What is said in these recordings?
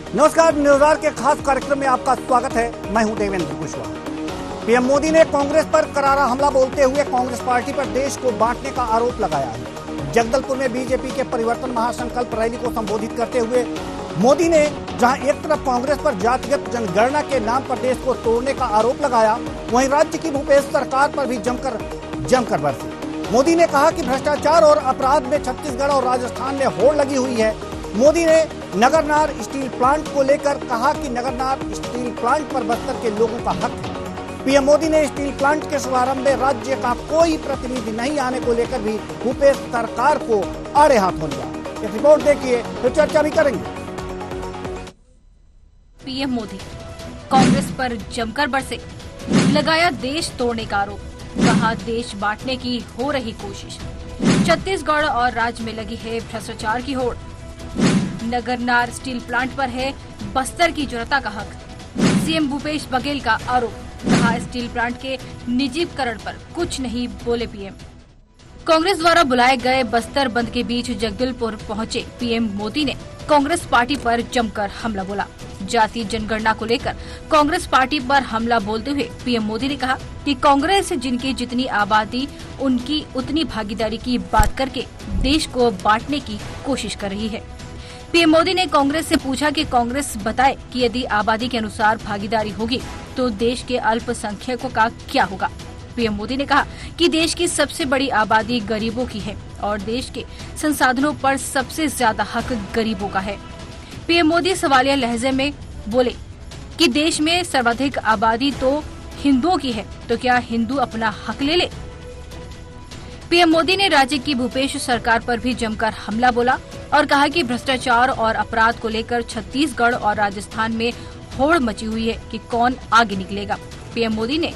नमस्कार, न्यूज़आर के खास कार्यक्रम में आपका स्वागत है। मैं हूं देवेंद्र कुशवाहा। पीएम मोदी ने कांग्रेस पर करारा हमला बोलते हुए कांग्रेस पार्टी पर देश को बांटने का आरोप लगाया है। जगदलपुर में बीजेपी के परिवर्तन महासंकल्प रैली को संबोधित करते हुए मोदी ने जहां एक तरफ कांग्रेस पर जातिगत जनगणना के नाम पर देश को तोड़ने का आरोप लगाया, वहीं राज्य की भूपेश सरकार पर भी जमकर बरसे। मोदी ने कहा कि भ्रष्टाचार और अपराध में छत्तीसगढ़ और राजस्थान में होड़ लगी हुई है। मोदी ने नगरनार स्टील प्लांट को लेकर कहा कि नगरनार स्टील प्लांट पर बस्तर के लोगों का हक है। पीएम मोदी ने स्टील प्लांट के शुभारंभ में राज्य का कोई प्रतिनिधि नहीं आने को लेकर भी भूपेश सरकार को आड़े हाथों लिया। एक रिपोर्ट देखिए, फिर चर्चा भी करेंगे। पीएम मोदी कांग्रेस पर जमकर बरसे, लगाया देश तोड़ने का आरोप, कहा देश बांटने की हो रही कोशिश, छत्तीसगढ़ और राज्य में लगी है भ्रष्टाचार की होड़, नगरनार स्टील प्लांट पर है बस्तर की जनता का हक, सीएम भूपेश बघेल का आरोप, कहा स्टील प्लांट के निजीकरण पर कुछ नहीं बोले पीएम। कांग्रेस द्वारा बुलाए गए बस्तर बंद के बीच जगदलपुर पहुंचे पीएम मोदी ने कांग्रेस पार्टी पर जमकर हमला बोला। जातीय जनगणना को लेकर कांग्रेस पार्टी पर हमला बोलते हुए पीएम मोदी ने कहा कि कांग्रेस जिनकी जितनी आबादी उनकी उतनी भागीदारी की बात करके देश को बांटने की कोशिश कर रही है। पीएम मोदी ने कांग्रेस से पूछा कि कांग्रेस बताए कि यदि आबादी के अनुसार भागीदारी होगी तो देश के अल्पसंख्यकों का क्या होगा। पीएम मोदी ने कहा कि देश की सबसे बड़ी आबादी गरीबों की है और देश के संसाधनों पर सबसे ज्यादा हक गरीबों का है। पीएम मोदी सवालिया लहजे में बोले कि देश में सर्वाधिक आबादी तो हिंदुओं की है, तो क्या हिंदू अपना हक ले ले। पीएम मोदी ने राज्य की भूपेश सरकार पर भी जमकर हमला बोला और कहा कि भ्रष्टाचार और अपराध को लेकर छत्तीसगढ़ और राजस्थान में होड़ मची हुई है कि कौन आगे निकलेगा। पीएम मोदी ने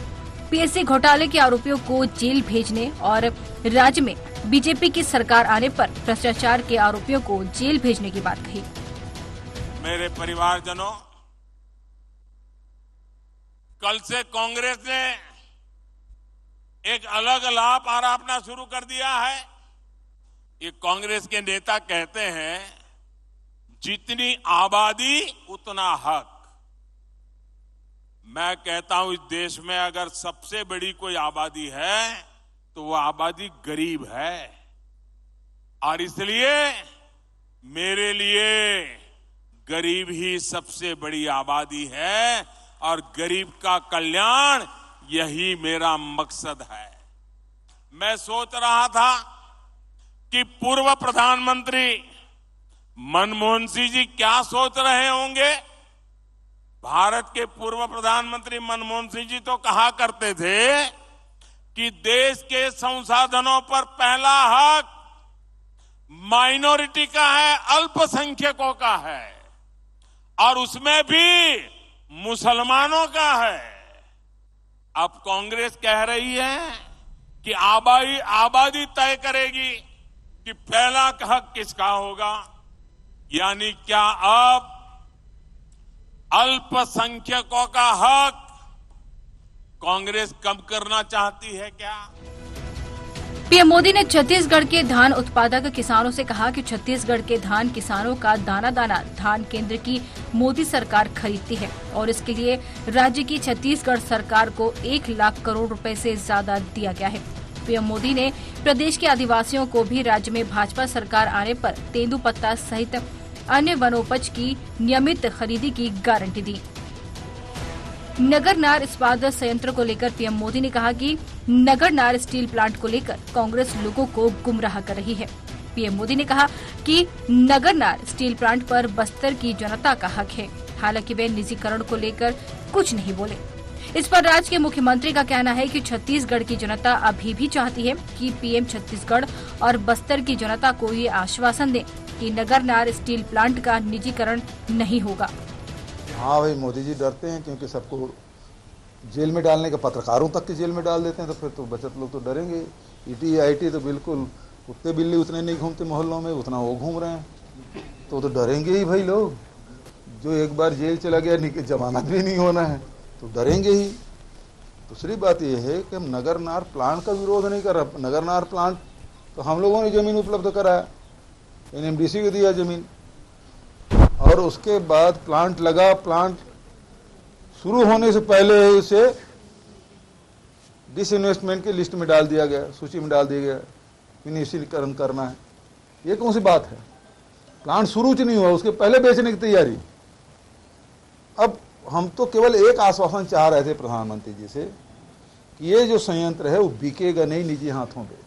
पीएससी घोटाले के आरोपियों को जेल भेजने और राज्य में बीजेपी की सरकार आने पर भ्रष्टाचार के आरोपियों को जेल भेजने की बात कही। मेरे परिवारजनों, कल से कांग्रेस ने एक अलग लाभ आरोपना शुरू कर दिया है। ये कांग्रेस के नेता कहते हैं जितनी आबादी उतना हक। मैं कहता हूं इस देश में अगर सबसे बड़ी कोई आबादी है तो वो आबादी गरीब है, और इसलिए मेरे लिए गरीब ही सबसे बड़ी आबादी है और गरीब का कल्याण यही मेरा मकसद है। मैं सोच रहा था कि पूर्व प्रधानमंत्री मनमोहन सिंह जी क्या सोच रहे होंगे। भारत के पूर्व प्रधानमंत्री मनमोहन सिंह जी तो कहा करते थे कि देश के संसाधनों पर पहला हक माइनॉरिटी का है, अल्पसंख्यकों का है, और उसमें भी मुसलमानों का है। अब कांग्रेस कह रही है कि आबादी तय करेगी कि पहला हक किसका होगा। यानी क्या अब अल्पसंख्यकों का हक कांग्रेस कम करना चाहती है क्या? पीएम मोदी ने छत्तीसगढ़ के धान उत्पादक किसानों से कहा कि छत्तीसगढ़ के धान किसानों का दाना दाना धान केंद्र की मोदी सरकार खरीदती है और इसके लिए राज्य की छत्तीसगढ़ सरकार को 1 लाख करोड़ रुपए से ज्यादा दिया गया है। पीएम मोदी ने प्रदेश के आदिवासियों को भी राज्य में भाजपा सरकार आने पर तेंदुपत्ता सहित अन्य वनोपज की नियमित खरीदी की गारंटी दी। नगरनार इस्पात संयंत्र को लेकर पीएम मोदी ने कहा कि नगरनार स्टील प्लांट को लेकर कांग्रेस लोगों को गुमराह कर रही है। पीएम मोदी ने कहा कि नगरनार स्टील प्लांट पर बस्तर की जनता का हक है, हालांकि वे निजीकरण को लेकर कुछ नहीं बोले। इस पर राज्य के मुख्यमंत्री का कहना है कि छत्तीसगढ़ की जनता अभी भी चाहती है कि पीएम छत्तीसगढ़ और बस्तर की जनता को ये आश्वासन दे कि नगरनार स्टील प्लांट का निजीकरण नहीं होगा। हाँ भाई, मोदी जी डरते हैं क्योंकि सबको जेल में डालने का, पत्रकारों तक के जेल में डाल देते हैं, तो फिर तो बचत लोग तो डरेंगे। ईटी आईटी तो बिल्कुल कुत्ते बिल्ली उतने नहीं घूमते मोहल्लों में, उतना वो घूम रहे हैं, तो डरेंगे ही भाई लोग। जो एक बार जेल चला गया, जमानत भी नहीं होना है, तो डरेंगे ही। दूसरी बात यह है कि हम नगरनार प्लांट का विरोध नहीं कर रहा। नगरनार प्लांट तो हम लोगों ने जमीन उपलब्ध कराया, एनएमडीसी को दिया जमीन, और उसके बाद प्लांट लगा, प्लांट शुरू होने से पहले इसे डिसइन्वेस्टमेंट की लिस्ट में डाल दिया गया, सूची में डाल दिया गया, निजीकरण करना है। ये कौन सी बात है? प्लांट शुरू नहीं हुआ, उसके पहले बेचने की तैयारी। अब हम तो केवल एक आश्वासन चाह रहे थे प्रधानमंत्री जी से कि ये जो संयंत्र है वो बिकेगा नहीं निजी हाथों पे।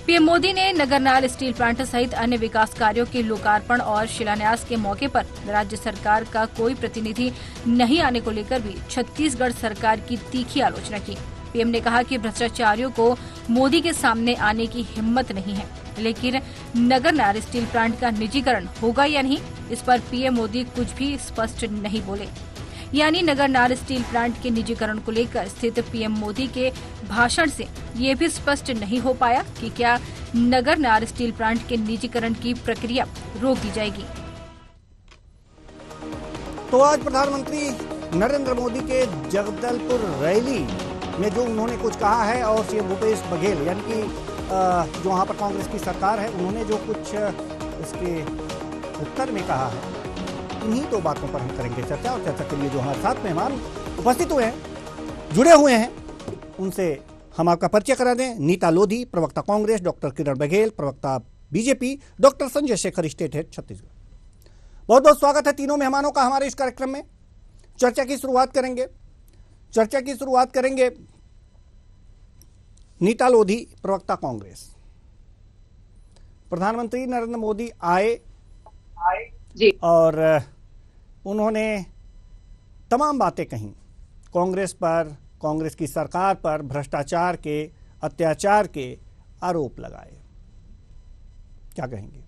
पीएम मोदी ने नगरनार स्टील प्लांट सहित अन्य विकास कार्यों के लोकार्पण और शिलान्यास के मौके पर राज्य सरकार का कोई प्रतिनिधि नहीं आने को लेकर भी छत्तीसगढ़ सरकार की तीखी आलोचना की। पीएम ने कहा कि भ्रष्टाचारियों को मोदी के सामने आने की हिम्मत नहीं है, लेकिन नगरनार स्टील प्लांट का निजीकरण होगा या नहीं, इस पर पीएम मोदी कुछ भी स्पष्ट नहीं बोले। यानी नगरनार स्टील प्लांट के निजीकरण को लेकर स्थित पीएम मोदी के भाषण से ये भी स्पष्ट नहीं हो पाया कि क्या नगरनार स्टील प्लांट के निजीकरण की प्रक्रिया रोक दी जाएगी। तो आज प्रधानमंत्री नरेंद्र मोदी के जगदलपुर रैली में जो उन्होंने कुछ कहा है और सीएम भूपेश बघेल यानी कि जो वहाँ पर कांग्रेस की सरकार है, उन्होंने जो कुछ इसके उत्तर में कहा है, इन्हीं दो बातों पर हम करेंगे चर्चा। और चर्चा के लिए जो हमारे साथ मेहमान उपस्थित हुए हैं, जुड़े हुए हैं, उनसे हम आपका परिचय करा दें। नीता लोधी, प्रवक्ता कांग्रेस, डॉक्टर किरण बघेल, प्रवक्ता BJP, doctor Sanjay Shekhar, state head Chhattisgarh. बहुत बहुत स्वागत है तीनों मेहमानों का हमारे इस कार्यक्रम में। चर्चा की शुरुआत करेंगे नीता लोधी, प्रवक्ता कांग्रेस। प्रधानमंत्री नरेंद्र मोदी आए जी और उन्होंने तमाम बातें कहीं कांग्रेस पर, कांग्रेस की सरकार पर भ्रष्टाचार के, अत्याचार के आरोप लगाए। क्या कहेंगे?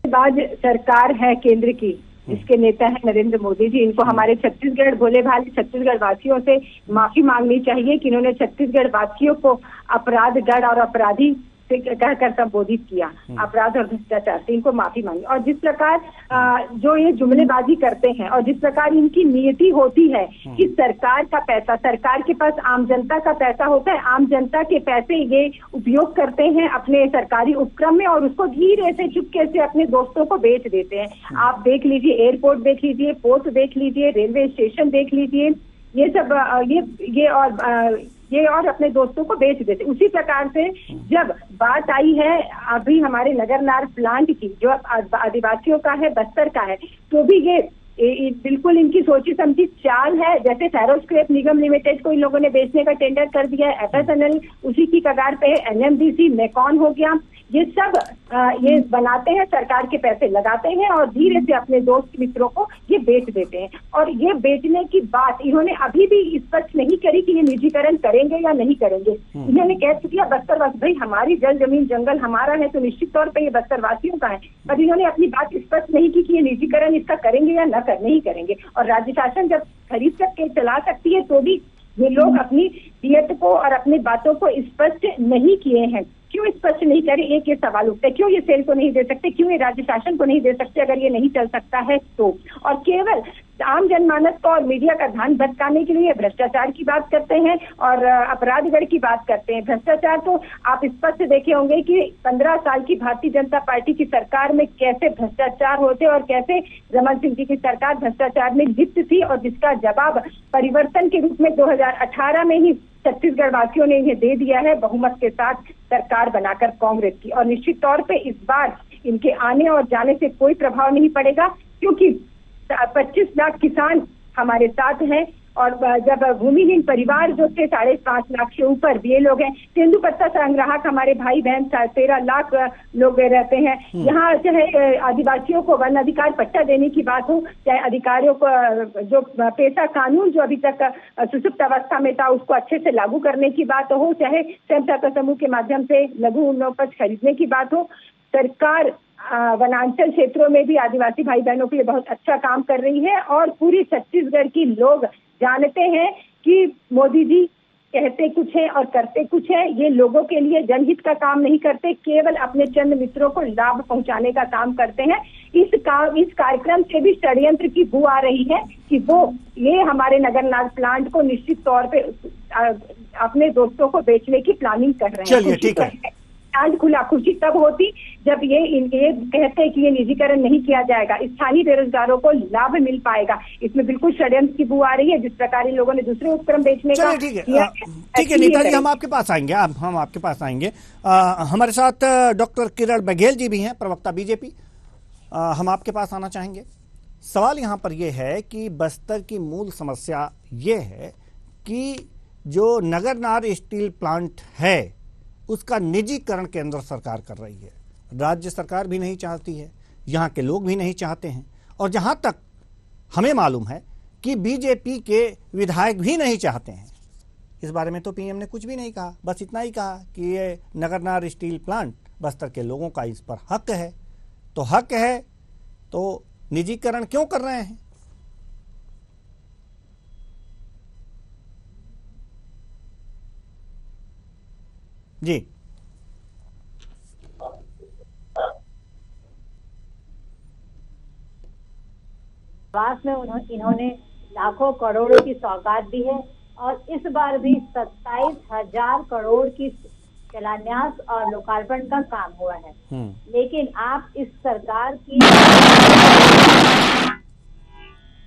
बाद सरकार है केंद्र की, इसके नेता है नरेंद्र मोदी जी। इनको हमारे छत्तीसगढ़ भोले भाले छत्तीसगढ़ वासियों से माफी मांगनी चाहिए कि इन्होंने छत्तीसगढ़ वासियों को अपराधगढ़ और अपराधी से कहकर संबोधित किया, अपराध और भ्रष्टाचार से। इनको माफी मांगी। और जिस प्रकार जो ये जुमलेबाजी करते हैं और जिस प्रकार इनकी नीति होती है कि सरकार का पैसा, सरकार के पास आम जनता का पैसा होता है, आम जनता के पैसे ये उपयोग करते हैं अपने सरकारी उपक्रम में और उसको धीरे से चुपके से अपने दोस्तों को बेच देते हैं। आप देख लीजिए, एयरपोर्ट देख लीजिए, पोर्ट देख लीजिए, रेलवे स्टेशन देख लीजिए, ये सब ये और अपने दोस्तों को बेच देते। उसी प्रकार से जब बात आई है अभी हमारे नगरनार प्लांट की, जो आदिवासियों का है, बस्तर का है, तो भी ये बिल्कुल इनकी सोची समझी चाल है। जैसे फेरोस्क्रैप निगम लिमिटेड को इन लोगों ने बेचने का टेंडर कर दिया है, FSNL उसी की कगार पे है, NMDC, मेकॉन हो गया, ये सब ये बनाते हैं, सरकार के पैसे लगाते हैं और धीरे से अपने दोस्त मित्रों को ये बेच देते हैं। और ये बेचने की बात इन्होंने अभी भी स्पष्ट नहीं करी कि ये निजीकरण करेंगे या नहीं करेंगे। इन्होंने कह दिया बस्तरवासी, भाई हमारी जल जमीन जंगल हमारा है तो निश्चित तौर पर ये बस्तरवासियों का है, पर इन्होंने अपनी बात स्पष्ट नहीं की कि ये निजीकरण इसका करेंगे या नहीं करेंगे। और राज्य शासन जब खरीद करके चला सकती है तो भी ये लोग अपनी नियत को और अपनी बातों को स्पष्ट नहीं किए हैं। क्यों स्पष्ट नहीं करे, एक ये सवाल उठते, क्यों ये सेल को नहीं दे सकते, क्यों ये राज्य शासन को नहीं दे सकते अगर ये नहीं चल सकता है तो। और केवल आम जनमानस को और मीडिया का ध्यान भटकाने के लिए भ्रष्टाचार की बात करते हैं और अपराधगढ़ की बात करते हैं। भ्रष्टाचार तो आप स्पष्ट देखे होंगे कि 15 साल की भारतीय जनता पार्टी की सरकार में कैसे भ्रष्टाचार होते और कैसे रमन सिंह जी की सरकार भ्रष्टाचार में लिप्त थी और जिसका जवाब परिवर्तन के रूप में 2018 में ही छत्तीसगढ़ वासियों ने इन्हें दे दिया है, बहुमत के साथ सरकार बनाकर कांग्रेस की। और निश्चित तौर पे इस बार इनके आने और जाने से कोई प्रभाव नहीं पड़ेगा, क्योंकि 25 लाख किसान हमारे साथ हैं और जब भूमिहीन परिवार जो थे 5.5 लाख से ऊपर ये लोग हैं। तेंदुपत्ता संग्राहक हमारे भाई बहन 13 लाख लोग रहते हैं यहाँ। चाहे आदिवासियों को वन अधिकार पट्टा देने की बात हो, चाहे अधिकारियों को जो पेशा कानून जो अभी तक सुसुप्त अवस्था में था उसको अच्छे से लागू करने की बात हो, चाहे स्वयं सहायता समूह के माध्यम से लघु उपज खरीदने की बात हो, सरकार वनांचल क्षेत्रों में भी आदिवासी भाई बहनों के लिए बहुत अच्छा काम कर रही है। और पूरी छत्तीसगढ़ की लोग जानते हैं कि मोदी जी कहते कुछ है और करते कुछ है। ये लोगों के लिए जनहित का काम नहीं करते, केवल अपने चंद मित्रों को लाभ पहुंचाने का काम करते हैं। इस कार्यक्रम से भी षड्यंत्र की बू आ रही है कि वो ये हमारे नगरनार प्लांट को निश्चित तौर पे अपने दोस्तों को बेचने की प्लानिंग कर रहे हैं। चलिए ठीक है, आज खुलाखुर्ची तब होती जब ये कहते कि ये निजीकरण नहीं किया जाएगा, स्थानीय बेरोजगारों को लाभ मिल पाएगा। इसमें बिल्कुल षड्यंत्र की बू आ रही है, जिस प्रकार इन लोगों ने दूसरे उपक्रम बेचने का। ठीक है नेताजी, हम आपके पास आएंगे, हम आपके पास आएंगे। हमारे साथ डॉक्टर किरण बघेल जी भी हैं, प्रवक्ता बीजेपी। हम आपके पास आना चाहेंगे। सवाल यहाँ पर यह है कि बस्तर की मूल समस्या ये है कि जो नगरनार स्टील प्लांट है उसका निजीकरण केंद्र सरकार कर रही है। राज्य सरकार भी नहीं चाहती है, यहाँ के लोग भी नहीं चाहते हैं, और जहाँ तक हमें मालूम है कि बीजेपी के विधायक भी नहीं चाहते हैं। इस बारे में तो पीएम ने कुछ भी नहीं कहा, बस इतना ही कहा कि ये नगरनार स्टील प्लांट बस्तर के लोगों का इस पर हक है। तो हक है तो निजीकरण क्यों कर रहे हैं? जी आवास में इन्होंने लाखों करोड़ों की सौगात दी है, और इस बार भी 27,000 करोड़ की शिलान्यास और लोकार्पण का काम हुआ है। लेकिन आप इस सरकार की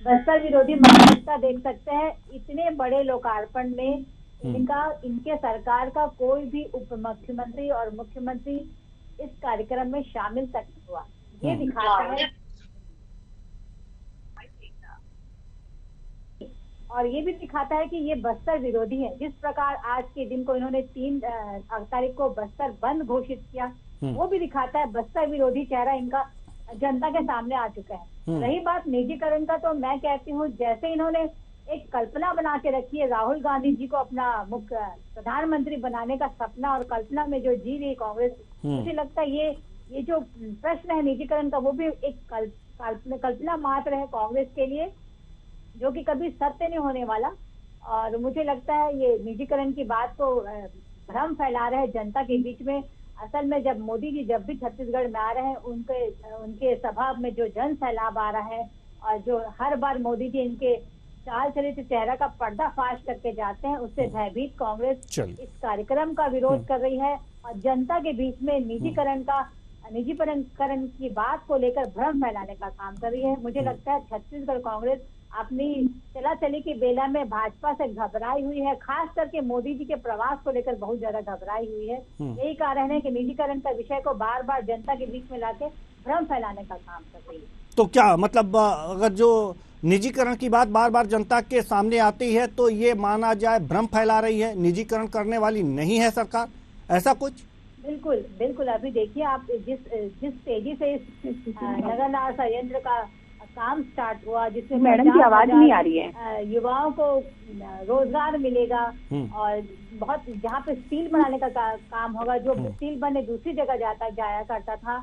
बस्तर विरोधी मानसिकता देख सकते हैं। इतने बड़े लोकार्पण में इनके सरकार का कोई भी उप मुख्यमंत्री और मुख्यमंत्री इस कार्यक्रम में शामिल तक नहीं हुआ। ये दिखाता है, और ये भी दिखाता है कि ये बस्तर विरोधी है। जिस प्रकार आज के दिन को इन्होंने 3 तारीख को बस्तर बंद घोषित किया, वो भी दिखाता है बस्तर विरोधी चेहरा इनका जनता के सामने आ चुका है। रही बात निजीकरण का, तो मैं कहती हूँ जैसे इन्होंने एक कल्पना बना के रखी है राहुल गांधी जी को अपना मुख्य प्रधानमंत्री बनाने का सपना, और कल्पना में जो जी रही कांग्रेस, मुझे लगता है ये जो प्रश्न है निजीकरण का, वो भी एक कल्पना मात्र है कांग्रेस के लिए, जो कि कभी सत्य नहीं होने वाला। और मुझे लगता है ये निजीकरण की बात को भ्रम फैला रहे हैं जनता के बीच में। असल में जब मोदी जी जब भी छत्तीसगढ़ में आ रहे हैं, उनके सभा में जो जन सैलाब आ रहा है, और जो हर बार मोदी जी इनके चाल चरित्र चेहरा का पर्दाफाश करके जाते हैं, उससे भयभीत कांग्रेस इस कार्यक्रम का विरोध कर रही है, और जनता के बीच में निजीकरण की बात को लेकर भ्रम फैलाने का काम कर रही है। मुझे लगता है छत्तीसगढ़ कांग्रेस अपनी चला-चली की बेला में भाजपा से घबराई हुई है, खास करके मोदी जी के प्रवास को लेकर बहुत ज्यादा घबराई हुई है। यही कारण है कि निजीकरण का विषय को बार बार जनता के बीच में लाके भ्रम फैलाने का काम कर रही है। तो क्या मतलब, अगर जो निजीकरण की बात बार बार जनता के सामने आती है तो ये माना जाए भ्रम फैला रही है, निजीकरण करने वाली नहीं है सरकार, ऐसा कुछ? बिल्कुल बिल्कुल। अभी देखिए आप, जिस तेजी से इस नगरनार संयंत्र का काम स्टार्ट हुआ, जिसमें मैडम की आवाज नहीं आ रही है, युवाओं को रोजगार मिलेगा, और बहुत जहाँ पे स्टील बनाने का काम होगा, जो स्टील बने दूसरी जगह जाया करता था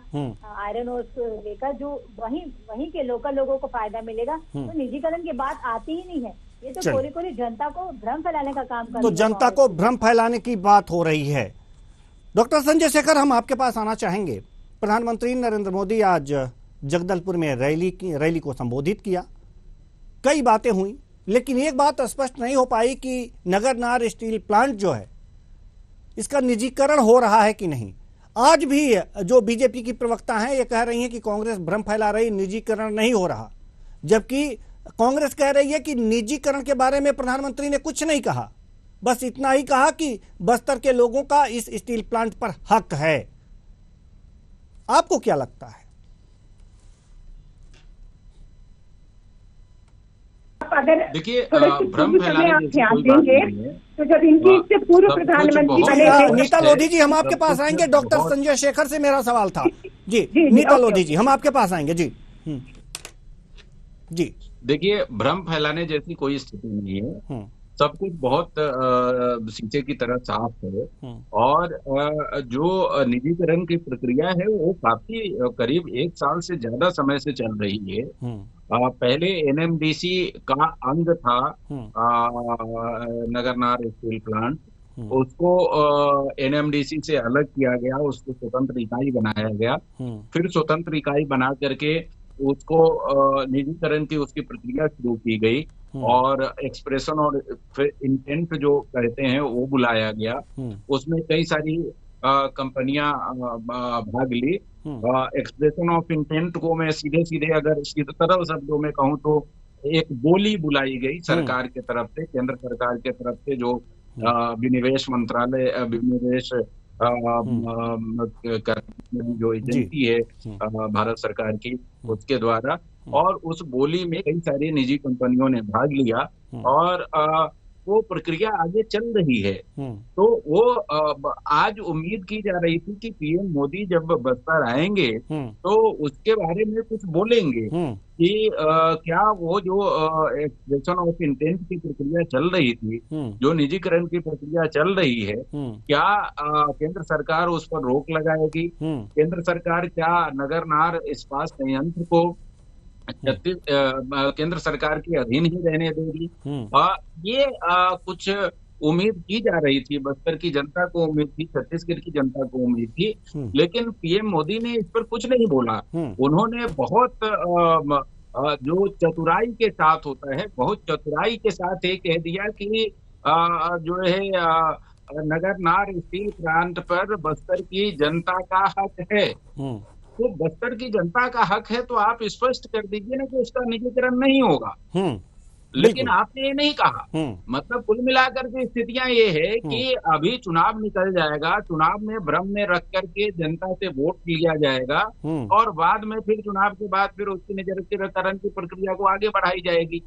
आयरन ओर लेकर, जो वहीं के लोकल लोगों को फायदा मिलेगा। तो निजीकरण की बात आती ही नहीं है। ये तो कोरी जनता को भ्रम फैलाने का काम कर, तो जनता को भ्रम फैलाने की बात हो रही है। डॉक्टर संजय शेखर, हम आपके पास आना चाहेंगे। प्रधानमंत्री नरेंद्र मोदी आज जगदलपुर में रैली को संबोधित किया, कई बातें हुई, लेकिन एक बात स्पष्ट नहीं हो पाई कि नगरनार स्टील प्लांट जो है इसका निजीकरण हो रहा है कि नहीं। आज भी जो बीजेपी की प्रवक्ता हैं ये कह रही हैं कि कांग्रेस भ्रम फैला रही, निजीकरण नहीं हो रहा, जबकि कांग्रेस कह रही है कि निजीकरण के बारे में प्रधानमंत्री ने कुछ नहीं कहा, बस इतना ही कहा कि बस्तर के लोगों का इस स्टील प्लांट पर हक है। आपको क्या लगता है? अगर देखिए, भ्रम फैलाने आप ध्यान देंगे तो जब इनकी इससे पूर्व प्रधानमंत्री नीता लोधी जी, हम आपके पास आएंगे। डॉक्टर संजय शेखर से मेरा सवाल था जी। नीता लोधी जी, हम आपके पास आएंगे जी। जी देखिए, भ्रम फैलाने जैसी कोई स्थिति नहीं है। सब कुछ बहुत शीशे की तरह साफ है, और जो निजीकरण की प्रक्रिया है वो काफी करीब 1 साल से ज्यादा समय से चल रही है। पहले एनएमडीसी का अंग था नगरनार स्टील प्लांट, उसको एनएमडीसी से अलग किया गया, उसको स्वतंत्र इकाई बनाया गया, फिर स्वतंत्र इकाई बना करके उसको निजीकरण की उसकी प्रक्रिया शुरू की गई, और एक्सप्रेशन और फिर इंटेंट जो कहते हैं वो बुलाया गया। उसमें कई सारी कंपनियां भाग ली। एक्सप्रेशन ऑफ इंटेंट को मैं सीधे सीधे अगर सरल शब्दों में कहूँ तो एक बोली बुलाई गई सरकार के तरफ से, केंद्र सरकार के तरफ से, जो विनिवेश मंत्रालय, विनिवेश जो एजेंसी है भारत सरकार की, उसके द्वारा, और उस बोली में कई सारी निजी कंपनियों ने भाग लिया और वो प्रक्रिया आगे चल रही है। तो वो आज उम्मीद की जा रही थी कि पीएम मोदी जब बस्तर आएंगे तो उसके बारे में कुछ बोलेंगे कि क्या वो जो एक्सप्रेशन ऑफ इंटेंट की प्रक्रिया चल रही थी, जो निजीकरण की प्रक्रिया चल रही है, क्या केंद्र सरकार उस पर रोक लगाएगी? केंद्र सरकार क्या नगरनार इस्पात संयंत्र को केंद्र सरकार के अधीन ही रहने देगी? ये कुछ उम्मीद की जा रही थी, बस्तर की जनता को उम्मीद थी, छत्तीसगढ़ की जनता को उम्मीद थी, लेकिन पीएम मोदी ने इस पर कुछ नहीं बोला। उन्होंने बहुत जो चतुराई के साथ होता है, बहुत चतुराई के साथ ये कह दिया कि जो है नगरनार स्टील प्लांट पर बस्तर की जनता का हक है। तो बस्तर की जनता का हक है तो आप स्पष्ट कर दीजिए ना कि उसका निजीकरण नहीं होगा। लेकिन आपने ये नहीं कहा। मतलब कुल मिलाकर के स्थितियां ये है कि अभी चुनाव निकल जाएगा, चुनाव में भ्रम में रख करके जनता से वोट लिया जाएगा और बाद में फिर चुनाव के बाद फिर उसकी निजीकरण की प्रक्रिया को आगे बढ़ाई जाएगी।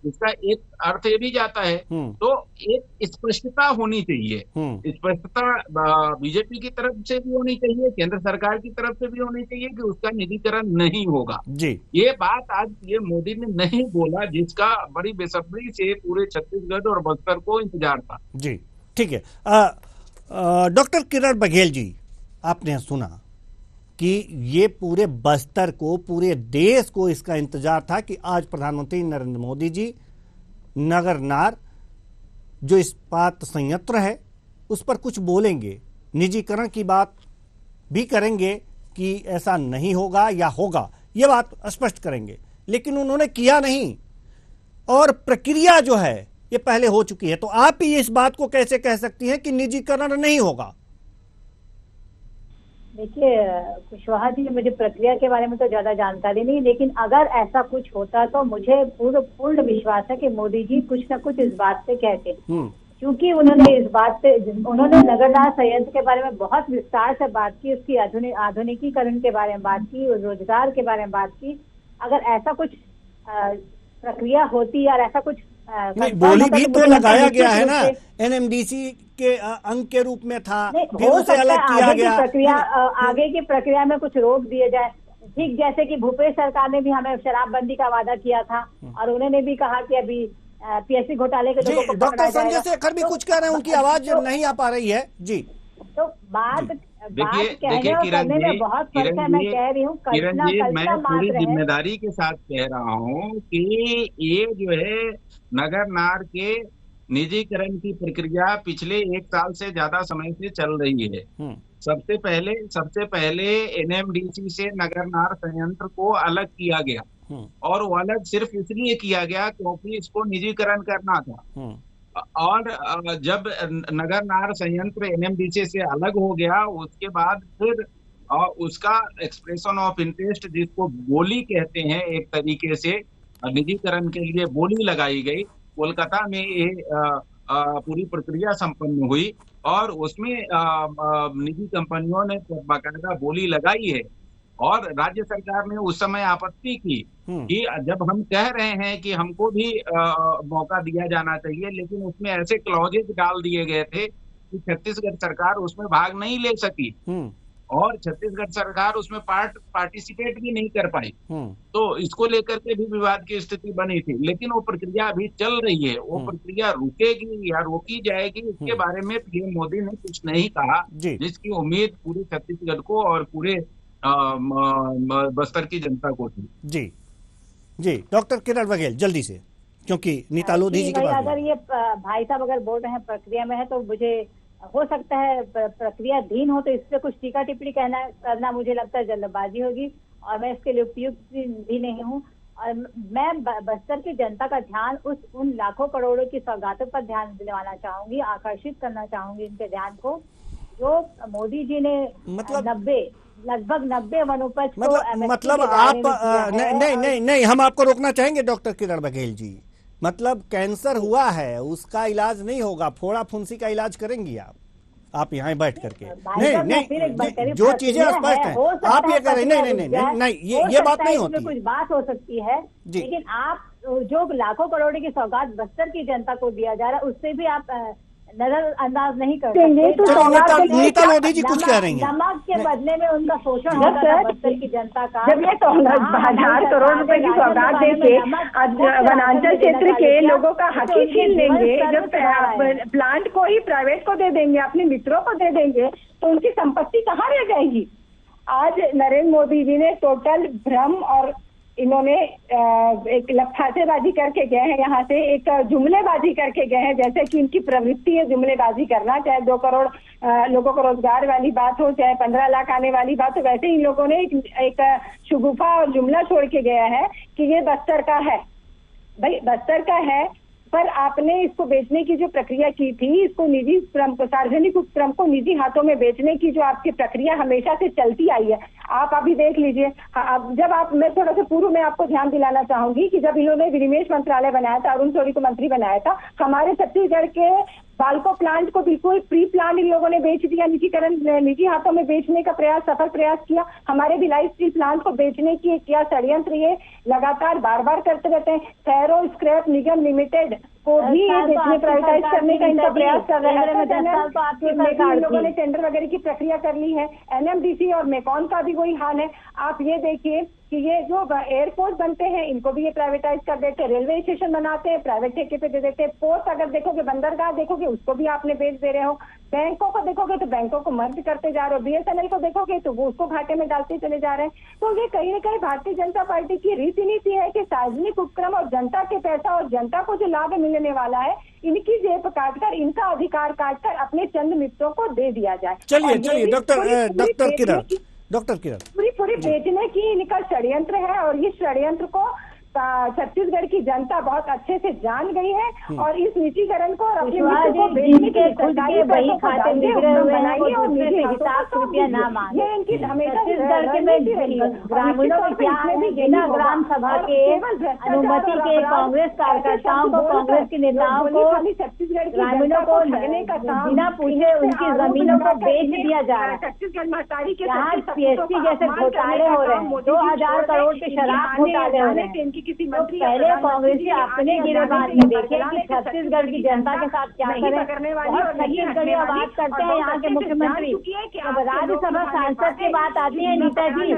इसका एक अर्थ ये भी जाता है। तो एक स्पष्टता होनी चाहिए, स्पष्टता बीजेपी की तरफ से भी होनी चाहिए, केंद्र सरकार की तरफ से भी होनी चाहिए कि उसका निजीकरण नहीं होगा जी। ये बात आज पीएम मोदी ने नहीं बोला, जिसका बड़ी बेसब्री से पूरे छत्तीसगढ़ और बस्तर को इंतजार था जी। ठीक है, डॉक्टर किरण बघेल जी, आपने सुना कि ये पूरे बस्तर को, पूरे देश को इसका इंतजार था कि आज प्रधानमंत्री नरेंद्र मोदी जी नगरनार जो इस्पात संयंत्र है उस पर कुछ बोलेंगे, निजीकरण की बात भी करेंगे कि ऐसा नहीं होगा या होगा, ये बात स्पष्ट करेंगे, लेकिन उन्होंने किया नहीं और प्रक्रिया जो है ये पहले हो चुकी है। तो आप ही इस बात को कैसे कह सकती हैं कि निजीकरण नहीं होगा? देखिए कुशवाहा जी, मुझे प्रक्रिया के बारे में तो ज्यादा जानकारी नहीं, लेकिन अगर ऐसा कुछ होता तो मुझे पूर्ण विश्वास है कि मोदी जी कुछ न कुछ इस बात पे कहते, क्योंकि उन्होंने इस बात पे, उन्होंने नगरनार संयंत्र के बारे में बहुत विस्तार से बात की, उसकी आधुनिकीकरण के बारे में बात की, रोजगार के बारे में बात की। अगर ऐसा कुछ प्रक्रिया होती और ऐसा कुछ बोली भी तो लगाया गया है ना, एनएमडीसी के अंग के रूप में था, फिर उसे अलग किया गया। आगे की प्रक्रिया में कुछ रोक दिए जाए, ठीक जैसे कि भूपेश सरकार ने भी हमें शराबबंदी का वादा किया था और उन्होंने भी कहा कि अभी पीएससी घोटाले के लोगों को डॉक्टर संजय शेखर भी कुछ कह रहे हैं, उनकी आवाज नहीं आ पा रही है जी। तो बात कहने और करने में बहुत फर्क है। मैं कह रही हूँ, किरण जी, मैं पूरी जिम्मेदारी के साथ कह रहा हूँ कि ये जो है नगरनार के निजीकरण की प्रक्रिया पिछले 1 साल से ज्यादा समय से चल रही है। सबसे पहले एनएमडीसी से नगरनार संयंत्र को अलग किया गया और वो अलग सिर्फ इसलिए किया गया क्योंकि इसको निजीकरण करना था। और जब नगरनार संयंत्र एनएमडीसी से अलग हो गया, उसके बाद फिर उसका एक्सप्रेशन ऑफ इंटरेस्ट, जिसको बोली कहते हैं, एक तरीके से निजीकरण के लिए बोली लगाई गई। कोलकाता में ये पूरी प्रक्रिया संपन्न हुई और उसमें निजी कंपनियों ने बाकायदा बोली लगाई है और राज्य सरकार ने उस समय आपत्ति की कि जब हम कह रहे हैं कि हमको भी मौका दिया जाना चाहिए, लेकिन उसमें ऐसे क्लॉजेज डाल दिए गए थे कि छत्तीसगढ़ सरकार उसमें भाग नहीं ले सकी और छत्तीसगढ़ सरकार उसमें पार्टिसिपेट भी नहीं कर पाई। तो इसको लेकर के भी विवाद की स्थिति बनी थी, लेकिन वो प्रक्रिया अभी चल रही है। वो प्रक्रिया रुकेगी या रोकी जाएगी, इसके बारे में पीएम मोदी ने कुछ नहीं कहा, जिसकी उम्मीद पूरे छत्तीसगढ़ को और पूरे बस्तर की जनता को थी। जी जी, डॉक्टर किरण बघेल जल्दी से, क्योंकि नीता लोधी जी के बाद अगर ये भाई साहब अगर बोल रहे हैं प्रक्रिया में है, तो मुझे हो सकता है प्रक्रिया धीन हो तो इस पे कुछ टीका टिप्पणी करना मुझे लगता है जल्दबाजी होगी और मैं इसके लिए उपयुक्त भी नहीं हूँ। और मैं बस्तर की जनता का ध्यान उन लाखों करोड़ों की सौगातों पर ध्यान दिलवाना चाहूंगी, आकर्षित करना चाहूंगी इनके ध्यान को, जो मोदी जी ने मतलब लगभग 90 वनोपज को मतलब आप नहीं, हम आपको रोकना चाहेंगे डॉक्टर किरण बघेल जी। मतलब कैंसर हुआ है, उसका इलाज नहीं होगा, फोड़ा फुंसी का इलाज करेंगी आप यहाँ बैठ करके? नहीं, जो चीजें स्पष्ट हैं आप ये कह रहे नहीं, ये बात नहीं होती। कुछ बात हो सकती है, लेकिन आप जो लाखों करोड़ की सौगात बस्तर की जनता को दिया जा रहा है, उससे भी आप नजरअंदाज नहीं कर सकते। नीता लोधी जी कुछ कह रही हैं। नमक के बदले में उनका शोषण होता है बस्तर की जनता का। जब ये 1000 करोड़ रुपए की सौगात देके वनांचल क्षेत्र के लोगों का हक ही छीन लेंगे, जब प्लांट को ही प्राइवेट को दे देंगे, अपने मित्रों को दे देंगे, तो उनकी संपत्ति कहाँ रह जाएगी? आज नरेंद्र मोदी जी ने टोटल भ्रम और इन्होंने एक लफासेबाजी करके गए हैं, यहाँ से एक जुमलेबाजी करके गए हैं, जैसे कि इनकी प्रवृत्ति है जुमलेबाजी करना, चाहे 2 करोड़ लोगों को रोजगार वाली बात हो, चाहे 15 लाख आने वाली बात हो। वैसे इन लोगों ने एक शुगुफा और जुमला छोड़ के गया है कि ये बस्तर का है। भाई बस्तर का है, पर आपने इसको बेचने की जो प्रक्रिया की थी, इसको निजी उपक्रम को, सार्वजनिक उपक्रम को निजी हाथों में बेचने की जो आपकी प्रक्रिया हमेशा से चलती आई है, आप अभी देख लीजिए। जब मैं थोड़ा सा पूर्व में आपको ध्यान दिलाना चाहूंगी कि जब इन्होंने विनिवेश मंत्रालय बनाया था, अरुण शौरी को मंत्री बनाया था, हमारे छत्तीसगढ़ के बालको प्लांट को बिल्कुल प्री प्लान इन लोगों ने बेच दिया, निजी हाथों में बेचने का सफल प्रयास किया। हमारे भिलाई स्टील प्लांट को बेचने की क्या षड्यंत्र ये लगातार बार करते रहते हैं। फेरो स्क्रैप निगम लिमिटेड को भी बेचने, प्राइवेटाइज करने का इनका प्रयास कर रहे हैं। लोगों ने टेंडर वगैरह की प्रक्रिया कर ली है। एनएमडीसी और मेकॉन का भी वही हाल है। आप ये देखिए कि ये जो एयरपोर्ट बनते हैं, इनको भी ये प्राइवेटाइज कर देते हैं। रेलवे स्टेशन बनाते हैं, प्राइवेट ठेके पे दे देते हैं। पोर्ट अगर देखोगे, बंदरगाह देखोगे, उसको भी आपने बेच दे रहे हो। बैंकों को देखोगे तो बैंकों को मर्ज करते जा रहे हो। बीएसएनएल को देखोगे तो वो उसको घाटे में डालते चले जा रहे हैं। तो ये कहीं ना कहीं भारतीय जनता पार्टी की रीति नीति है कि सार्वजनिक उपक्रम और जनता के पैसा और जनता को जो लाभ मिलने वाला है, इनकी जेब काटकर, इनका अधिकार काटकर अपने चंद मित्रों को दे दिया जाए। चलिए डॉक्टर किरण पूरी बेचने की इनका षड्यंत्र है, और इस षड्यंत्र को छत्तीसगढ़ की जनता बहुत अच्छे से जान गई है। और इस निजीकरण को अपने को बेचने के खुद के वही खाते बिगड़े हुए हैं, वो दूसरे से हिसाब रुपया ना मांगे। ये इनकी छत्तीसगढ़ के ग्रामीणों के बिना ग्राम सभा के अनुमति के कांग्रेस कार्यकर्ताओं को, कांग्रेस के नेताओं को, ग्रामीणों को बिना पूछे उनकी जमीनों को बेच दिया जा रहा है। छत्तीसगढ़ महतारी के यहाँ पीएससी जैसे घोटाले हो रहे हैं, 2000 करोड़ के शराब घोटाले हो रहे हैं। किसी तो पहले कांग्रेसी अपने गिरेबान में देखे कि छत्तीसगढ़ की जनता के साथ क्या करें। छत्तीसगढ़ी बात करते हैं यहाँ के मुख्यमंत्री, जब राज्यसभा सांसद की बात आती है नीता जी,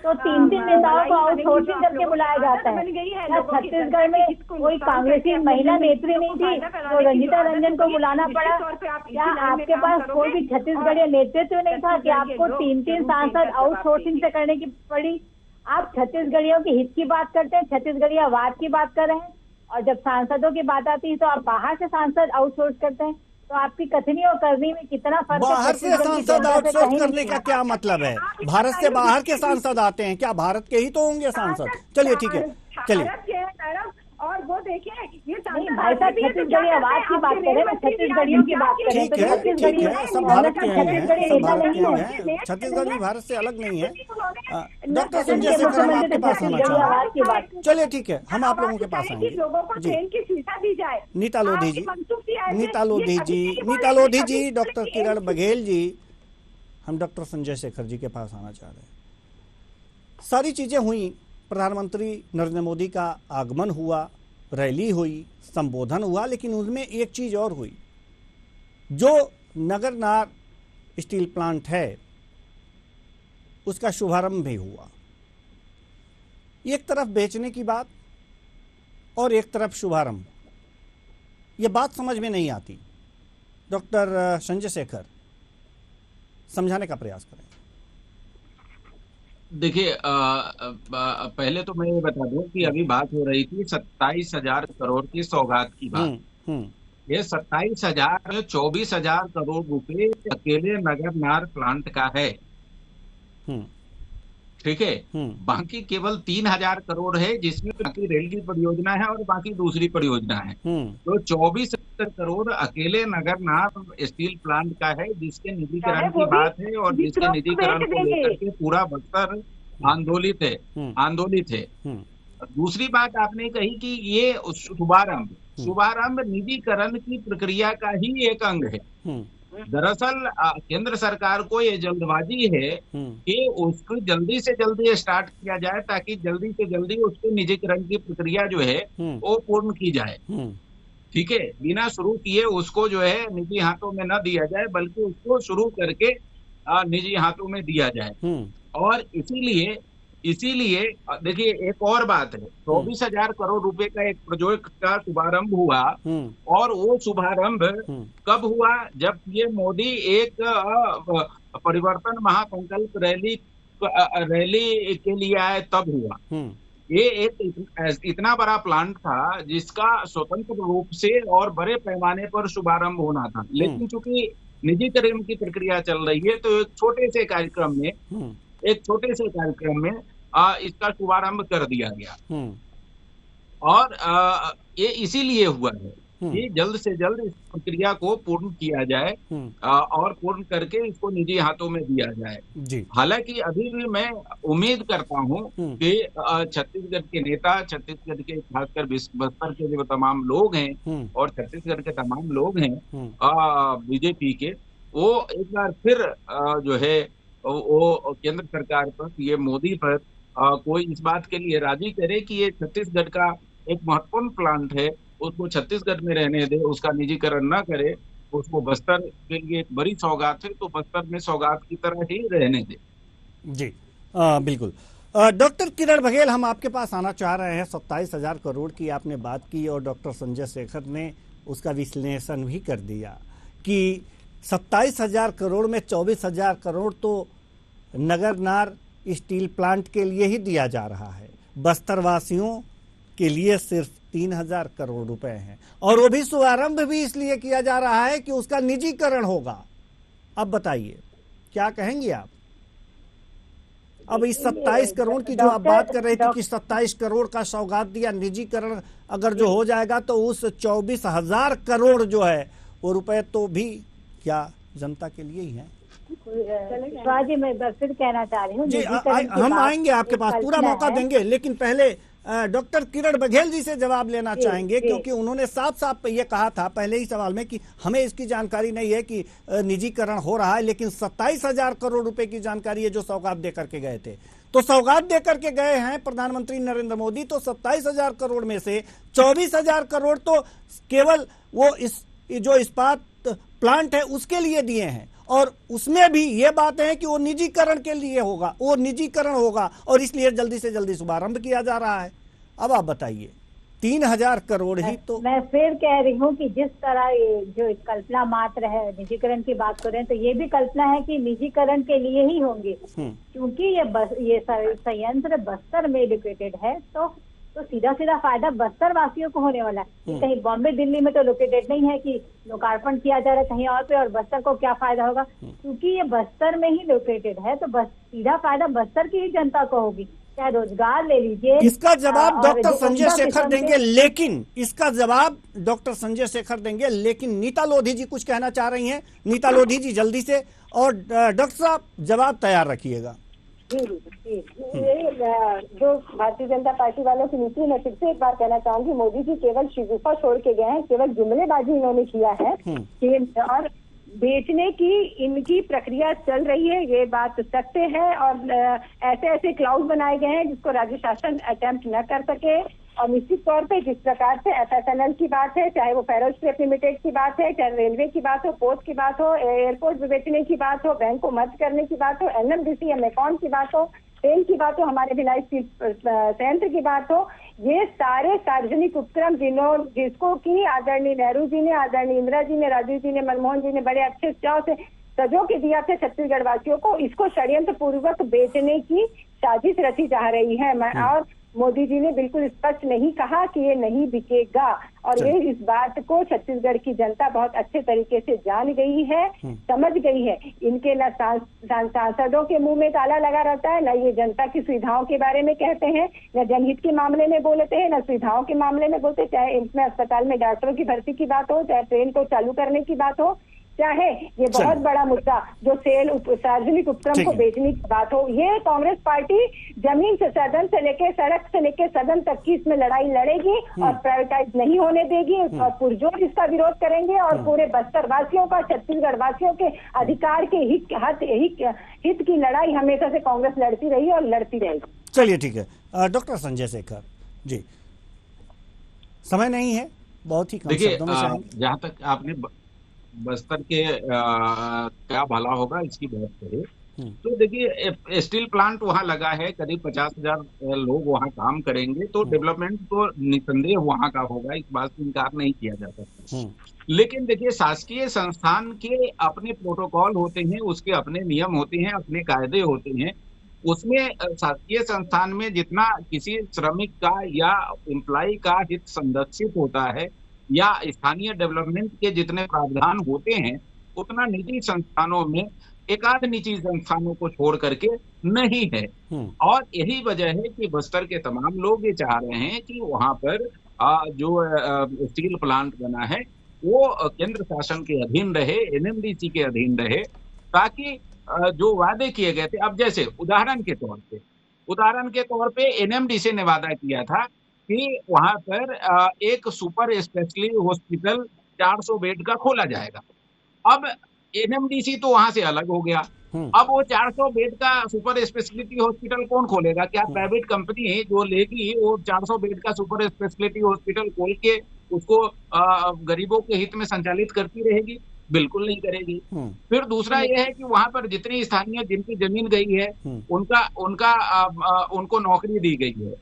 तो 3 नेताओं को आउटसोर्सिंग करके बुलाया जाता है। छत्तीसगढ़ में कोई कांग्रेसी महिला नेत्री नहीं थी तो रंजीता रंजन को बुलाना पड़ा? क्या आपके पास कोई भी छत्तीसगढ़ी नेतृत्व नहीं था कि आपको 3 सांसद आउटसोर्सिंग से करने की पड़ी? आप छत्तीसगढ़ियों के हित की बात करते हैं, छत्तीसगढ़ियावाद की बात कर रहे हैं, और जब सांसदों की बात आती है तो आप बाहर से सांसद आउटसोर्स करते हैं। तो आपकी कथनी और करनी में कितना फर्क है? बाहर से सांसद आउटसोर्स करने का क्या मतलब है? भारत से बाहर के सांसद आते हैं, क्या भारत के ही तो होंगे सांसद? चलिए ठीक है, चलिए। और वो देखिए, ये भाई साहब छत्तीसगढ़ी आवाज की बात करें, छत्तीसगढ़ियों की बात करें, ठीक है, सब भारत के हैं, छत्तीसगढ़ भी भारत से अलग नहीं है। डॉक्टर संजय शेखर, हम आपके पास आना चाहते हैं। चलिए ठीक है, हम आप लोगों के पास आएंगे जी। नीता लोधी जी, डॉक्टर किरण बघेल जी, हम डॉक्टर संजय शेखर जी के पास आना चाह रहे हैं। सारी चीजें हुई, प्रधानमंत्री नरेंद्र मोदी का आगमन हुआ, रैली हुई, संबोधन हुआ, लेकिन उसमें एक चीज और हुई। जो नगरनार स्टील प्लांट है उसका शुभारंभ भी हुआ। एक तरफ बेचने की बात और एक तरफ शुभारंभ, ये बात समझ में नहीं आती। डॉक्टर संजय शेखर, समझाने का प्रयास करें। देखिए, पहले तो मैं ये बता दूं कि अभी बात हो रही थी 27,000 करोड़ की सौगात की बात। ये 27,000 24,000 करोड़ रुपए अकेले नगरनार प्लांट का है। ठीक है। बाकी केवल 3,000 करोड़ है, जिसमें बाकी रेल की परियोजना है और बाकी दूसरी परियोजना है। तो 24,000 करोड़ अकेले नगरनार स्टील प्लांट का है, जिसके निजीकरण की बात है और जिसके निजीकरण को लेकर के पूरा बस्तर आंदोलित है। दूसरी बात आपने कही कि ये शुभारंभ निजीकरण की प्रक्रिया का ही एक अंग है। दरअसल केंद्र सरकार को ये जल्दबाजी है कि उसको जल्दी से जल्दी स्टार्ट किया जाए, ताकि जल्दी से जल्दी उसके निजीकरण की प्रक्रिया जो है वो पूर्ण की जाए। ठीक है, बिना शुरू किए उसको जो है निजी हाथों में न दिया जाए, बल्कि उसको शुरू करके निजी हाथों में दिया जाए। और इसीलिए देखिए एक और बात है, 24,000 करोड़ रुपए का एक प्रोजेक्ट का शुभारंभ हुआ, और वो शुभारंभ कब हुआ? जब ये मोदी एक परिवर्तन महासंकल्प रैली के लिए आए तब हुआ। ये एक इतना बड़ा प्लांट था जिसका स्वतंत्र रूप से और बड़े पैमाने पर शुभारंभ होना था, लेकिन चूंकि निजीकरण की प्रक्रिया चल रही है, तो एक छोटे से कार्यक्रम में इसका शुभारंभ कर दिया गया। और ये इसीलिए हुआ है कि जल्द से जल्द इस प्रक्रिया को पूर्ण किया जाए और पूर्ण करके इसको निजी हाथों में दिया जाए। हालांकि अभी भी मैं उम्मीद करता हूं कि छत्तीसगढ़ के नेता, छत्तीसगढ़ के खासकर बस्तर के जो तमाम लोग हैं और छत्तीसगढ़ के तमाम लोग हैं बीजेपी के, वो एक बार फिर जो है वो केंद्र सरकार पर, ये मोदी पर कोई इस बात के लिए राजी करे कि ये छत्तीसगढ़ का एक महत्वपूर्ण प्लांट है, उसको छत्तीसगढ़ में रहने दे, उसका निजीकरण न करे, उसको बस्तर के लिए एक बड़ी सौगात है, तो बस्तर में सौगात की तरह ही रहने दे। जी बिल्कुल। डॉक्टर किरण बघेल, हम आपके पास आना चाह रहे हैं। 27,000 करोड़ की आपने बात की और डॉक्टर संजय शेखर ने उसका विश्लेषण भी कर दिया कि 27,000 करोड़ में 24,000 करोड़ तो नगरनार स्टील प्लांट के लिए ही दिया जा रहा है, बस्तर वासियों के लिए सिर्फ 3,000 करोड़ रुपए हैं, और वो भी शुभारंभ भी इसलिए किया जा रहा है कि उसका निजीकरण होगा। अब बताइए क्या कहेंगे आप? अब इस 27 करोड़ की जो आप बात कर रहे थे कि 27 करोड़ का सौगात दिया, निजीकरण अगर जो हो जाएगा तो उस 24,000 करोड़ जो है वो रुपए तो भी क्या जनता के लिए ही है? जी मैं फिर कहना चाह रही हूँ जी, हम आएंगे आपके पास, पूरा मौका देंगे, लेकिन पहले डॉक्टर किरण बघेल जी से जवाब लेना चाहेंगे, क्योंकि उन्होंने साफ साफ ये कहा था पहले ही सवाल में कि हमें इसकी जानकारी नहीं है कि निजीकरण हो रहा है, लेकिन 27,000 करोड़ रुपए की जानकारी है जो सौगात दे करके गए थे। तो सौगात दे करके गए हैं प्रधानमंत्री नरेंद्र मोदी, तो 27,000 करोड़ में से 24,000 करोड़ तो केवल वो जो इस्पात प्लांट है उसके लिए दिए हैं, और उसमें भी ये बात है कि वो निजीकरण के लिए होगा, वो निजीकरण होगा, और इसलिए जल्दी से जल्दी शुभारंभ किया जा रहा है। अब आप बताइए, 3,000 करोड़ ही तो। मैं फिर कह रही हूँ कि जिस तरह ये जो कल्पना मात्र है, निजीकरण की बात करें तो ये भी कल्पना है कि निजीकरण के लिए ही होंगे, क्योंकि ये संयंत्र बस्तर में लोकेटेड है, तो सीधा सीधा फायदा बस्तर वासियों को होने वाला है। कहीं बॉम्बे दिल्ली में तो लोकेटेड नहीं है कि लोकार्पण किया जा रहा है कहीं और पे, और बस्तर को क्या फायदा होगा? क्योंकि ये बस्तर में ही लोकेटेड है, तो बस सीधा फायदा बस्तर की ही जनता को होगी। चाहे रोजगार ले लीजिए। इसका जवाब डॉक्टर संजय शेखर देंगे, लेकिन इसका जवाब डॉक्टर संजय शेखर देंगे, लेकिन नीता लोधी जी कुछ कहना चाह रही हैं। नीता लोधी जी जल्दी से, और डॉक्टर साहब जवाब तैयार रखिएगा। जी, जो भारतीय जनता पार्टी वालों की नीति, मैं फिर से एक बार कहना चाहूंगी, मोदी जी केवल शिगुफा छोड़ के गए हैं, केवल जुमलेबाजी इन्होंने किया है और बेचने की इनकी प्रक्रिया चल रही है, ये बात सत्य है। और ऐसे ऐसे क्लाउड बनाए गए हैं जिसको राज्य शासन अटेम्प्ट न कर सके, और निश्चित तौर पे जिस प्रकार से FSNL की बात है, चाहे वो फेरो स्क्रैप लिमिटेड की बात है, चाहे रेलवे की बात हो, पोस्ट की बात हो, एयरपोर्ट बेचने की बात हो, बैंक को मर्ज करने की बात हो, NMDC एमेकॉन की बात हो, तेल की बात हो, हमारे भिलाई स्टील संयंत्र की बात हो, ये सारे सार्वजनिक उपक्रम जिसको की आदरणीय नेहरू जी ने, आदरणीय इंदिरा जी ने, राजीव जी ने, मनमोहन जी ने बड़े अच्छे चाव से सजो के दिया थे छत्तीसगढ़ वासियों को, इसको षड्यंत्र पूर्वक बेचने की साजिश रची जा रही है। और मोदी जी ने बिल्कुल स्पष्ट नहीं कहा कि ये नहीं बिकेगा, और ये इस बात को छत्तीसगढ़ की जनता बहुत अच्छे तरीके से जान गई है, समझ गई है। इनके न सांसदों के मुंह में ताला लगा रहता है, न ये जनता की सुविधाओं के बारे में कहते हैं, न जनहित के मामले में बोलते हैं, न सुविधाओं के मामले में बोलते, चाहे एम्स में अस्पताल में डॉक्टरों की भर्ती की बात हो, चाहे ट्रेन को चालू करने की बात हो, चाहे ये बहुत बड़ा मुद्दा जो सार्वजनिक उपक्रम को बेचने की बात हो। ये कांग्रेस पार्टी जमीन से सदन से लेके सड़क से लेके सदन तक की इसमें लड़ाई लड़ेगी और प्राइवेटाइज नहीं होने देगी, और पुरजोर इसका विरोध करेंगे, और पूरे बस्तर वासियों का, छत्तीसगढ़ वासियों के अधिकार के हित की लड़ाई हमेशा से कांग्रेस लड़ती रही और लड़ती रहेगी। चलिए ठीक है। डॉक्टर संजय शेखर जी, समय नहीं है, बहुत ही कम शब्दों में चाहेंगे। जहाँ तक आपने बस्तर के क्या भला होगा इसकी बात करें, तो देखिए स्टील प्लांट वहां लगा है, करीब 50,000 लोग वहां काम करेंगे, तो डेवलपमेंट तो निसंदेह वहां का होगा, इस बात से इनकार नहीं किया जा सकता। लेकिन देखिए शासकीय संस्थान के अपने प्रोटोकॉल होते हैं, उसके अपने नियम होते हैं, अपने कायदे होते हैं। उसमें शासकीय संस्थान में जितना किसी श्रमिक का या एम्प्लॉय का हित संरक्षित होता है या स्थानीय डेवलपमेंट के जितने प्रावधान होते हैं, उतना निजी संस्थानों में एकाध निजी संस्थानों को छोड़ करके नहीं है। और यही वजह है कि बस्तर के तमाम लोग ये चाह रहे हैं कि वहां पर जो स्टील प्लांट बना है वो केंद्र शासन के अधीन रहे, एनएमडीसी के अधीन रहे, ताकि जो वादे किए गए थे, अब जैसे उदाहरण के तौर पे एनएमडीसी ने वादा किया था कि वहां पर एक सुपर स्पेशलिटी हॉस्पिटल 400 बेड का खोला जाएगा। अब एनएमडीसी तो वहां से अलग हो गया, अब वो 400 बेड का सुपर स्पेशलिटी हॉस्पिटल कौन खोलेगा? क्या प्राइवेट कंपनी जो लेगी वो 400 बेड का सुपर स्पेशलिटी हॉस्पिटल खोल के उसको गरीबों के हित में संचालित करती रहेगी? बिल्कुल नहीं करेगी। फिर दूसरा ये है कि वहां पर जितनी स्थानीय जिनकी जमीन गई है उनको नौकरी दी गई है।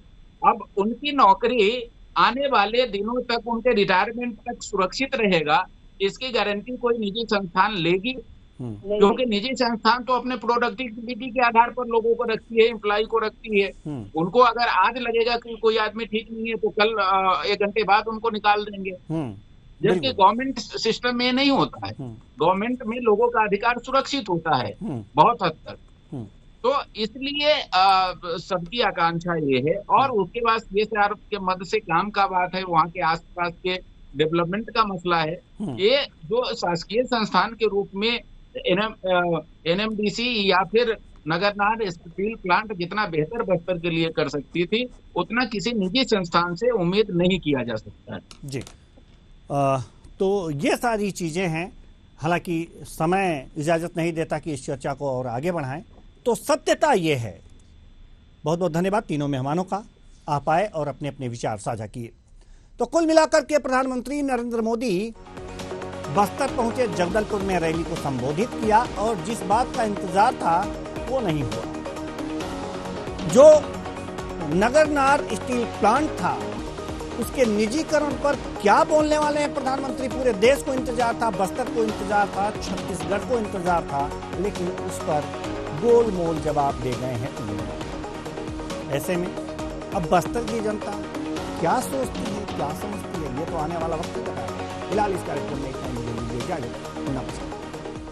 अब उनकी नौकरी आने वाले दिनों तक, उनके रिटायरमेंट तक सुरक्षित रहेगा, इसकी गारंटी कोई निजी संस्थान लेगी? क्योंकि निजी संस्थान तो अपने प्रोडक्टिविटी के आधार पर लोगों को रखती है, एम्प्लॉय को रखती है। उनको अगर आज लगेगा कि कोई आदमी ठीक नहीं है तो कल 1 घंटे बाद उनको निकाल देंगे। जबकि गवर्नमेंट सिस्टम में नहीं होता है। गवर्नमेंट में लोगों का अधिकार सुरक्षित होता है बहुत हद तक। तो इसलिए सबकी आकांक्षा ये है। और उसके बाद CSR के मद से काम का बात है, वहाँ के आसपास के डेवलपमेंट का मसला है। ये जो शासकीय संस्थान के रूप में NMDC या फिर नगरनार स्टील प्लांट जितना बेहतर बस्तर के लिए कर सकती थी, उतना किसी निजी संस्थान से उम्मीद नहीं किया जा सकता है। जी, तो ये सारी चीजें हैं। हालांकि समय इजाजत नहीं देता कि इस चर्चा को और आगे बढ़ाएं, तो सत्यता ये है। बहुत बहुत धन्यवाद तीनों मेहमानों का, आप आए और अपने अपने विचार साझा किए। तो कुल मिलाकर के प्रधानमंत्री नरेंद्र मोदी बस्तर पहुंचे, जगदलपुर में रैली को संबोधित किया और जिस बात का इंतजार था वो नहीं हुआ। जो नगरनार स्टील प्लांट था उसके निजीकरण पर क्या बोलने वाले हैं प्रधानमंत्री? पूरे देश को इंतजार था, बस्तर को इंतजार था, छत्तीसगढ़ को इंतजार था, लेकिन उस पर गोलमोल जवाब दे गए हैं तीनों। ऐसे में अब बस्तर की जनता क्या सोचती है, क्या समझती है, ये तो आने वाला वक्त बताएगा। फिलहाल इस कार्यक्रम में इतना ही। नमस्कार।